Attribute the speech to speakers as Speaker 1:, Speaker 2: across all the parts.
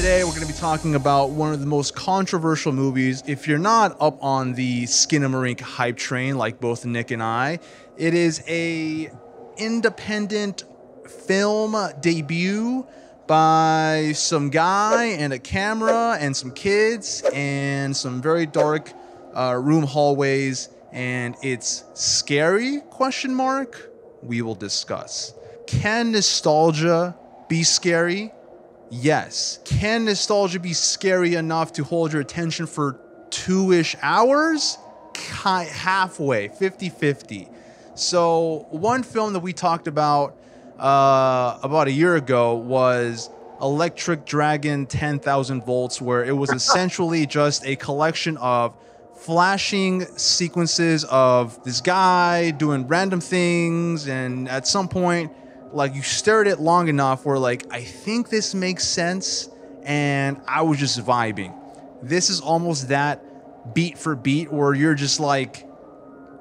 Speaker 1: Today we're going to be talking about one of the most controversial movies. If you're not up on the Skinamarink hype train like both Nick and I, it is a independent film debut by some guy and a camera and some kids and some very dark room hallways, and it's scary, question mark? We will discuss. Can nostalgia be scary? Yes. Can nostalgia be scary enough to hold your attention for 2-ish hours? Halfway, 50-50. So one film that we talked about a year ago was Electric Dragon 10,000 Volts, where it was essentially just a collection of flashing sequences of this guy doing random things, and at some point, like, you stare at it long enough where, like, I think this makes sense, and I was just vibing. This is almost that beat for beat where you're just like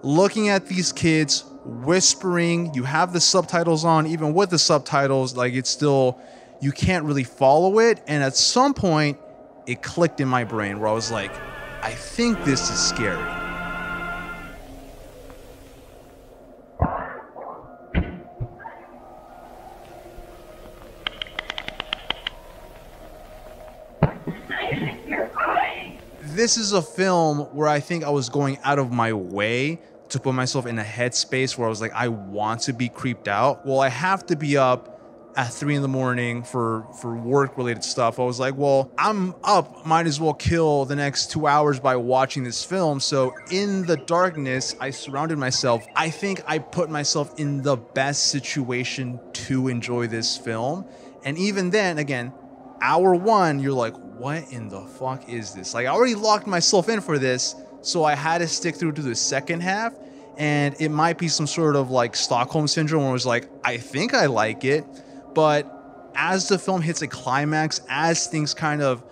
Speaker 1: looking at these kids whispering. You have the subtitles on. Even with the subtitles, like, it's still, you can't really follow it. And at some point it clicked in my brain where I was like, I think this is scary. This is a film where I think I was going out of my way to put myself in a headspace where I was like, I want to be creeped out. Well, I have to be up at 3 a.m. for work-related stuff. I was like, well, I'm up. Might as well kill the next 2 hours by watching this film. So in the darkness, I surrounded myself. I think I put myself in the best situation to enjoy this film. And even then, again, hour one, you're like, what in the fuck is this? Like, I already locked myself in for this, so I had to stick through to the second half. And it might be some sort of like Stockholm syndrome where I was like, I think I like it. But as the film hits a climax, as things kind of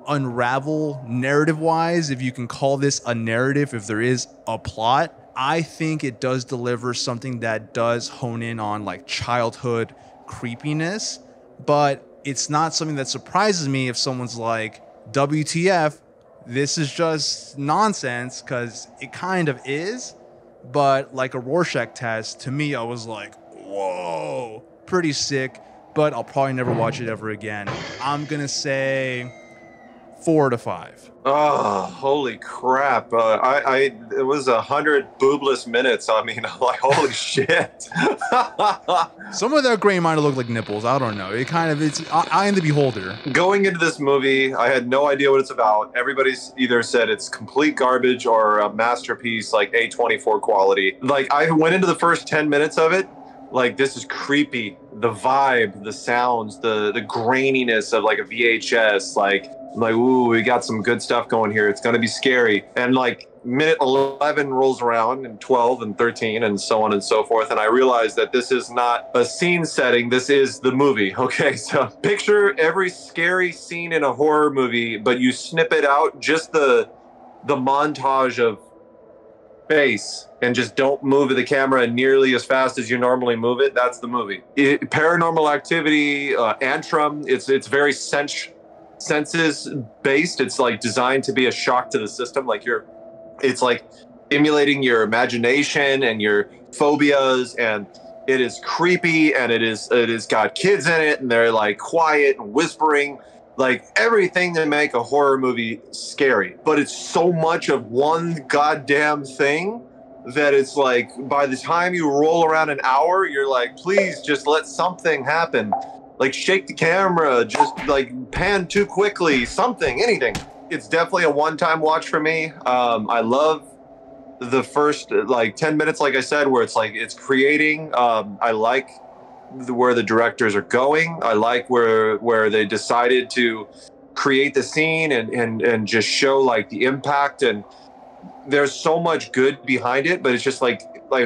Speaker 1: unravel narrative-wise, if you can call this a narrative, if there is a plot, I think it does deliver something that does hone in on like childhood creepiness. But it's not something that surprises me if someone's like, WTF, this is just nonsense, because it kind of is. But like a Rorschach test, to me, I was like, whoa, pretty sick. But I'll probably never watch it ever again. I'm going to say 4 out of 5.
Speaker 2: Oh, holy crap. It was 100 boobless minutes. I mean, I'm like, holy shit.
Speaker 1: Some of that gray might have looked like nipples. I don't know. It kind of, it's I am the beholder.
Speaker 2: Going into this movie, I had no idea what it's about. Everybody's either said it's complete garbage or a masterpiece, like A24 quality. Like, I went into the first 10 minutes of it, like, this is creepy. The vibe, the sounds, the graininess of like a VHS, like, ooh, we got some good stuff going here. It's going to be scary. And like minute 11 rolls around, and 12 and 13 and so on and so forth. And I realized that this is not a scene setting. This is the movie. Okay. So picture every scary scene in a horror movie, but you snip it out, just the montage of face, and just don't move the camera nearly as fast as you normally move it. That's the movie. Paranormal Activity, Antrum. It's very senses based. It's like designed to be a shock to the system. Like it's like stimulating your imagination and your phobias, and it is creepy, and it is got kids in it, and they're like quiet and whispering, like everything to make a horror movie scary. But it's so much of one goddamn thing that it's like, by the time you roll around an hour, you're like, please just let something happen. Like, shake the camera, just like pan too quickly, something, anything. It's definitely a one-time watch for me. I love the first like 10 minutes, like I said, where it's like, it's creating. I like where the directors are going. I like where they decided to create the scene and just show like the impact. And there's so much good behind it, but it's just like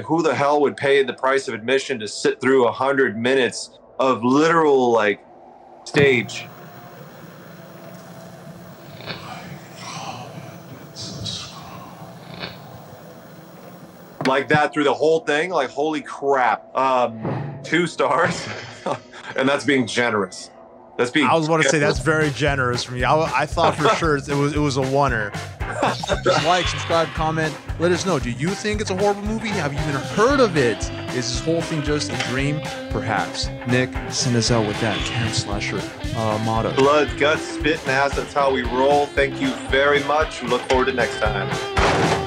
Speaker 2: who the hell would pay the price of admission to sit through 100 minutes of literal like stage? Like that through the whole thing, like, holy crap. 2 stars, and that's being generous. That's being.
Speaker 1: I was about to say
Speaker 2: generous.
Speaker 1: that's very generous from you. I thought for sure it was a oneer. Just like, subscribe, comment. Let us know. Do you think it's a horrible movie? Have you even heard of it? Is this whole thing just a dream? Perhaps. Nick, send us out with that camp slasher motto.
Speaker 2: Blood, guts, spit, and ass. That's how we roll. Thank you very much. Look forward to next time.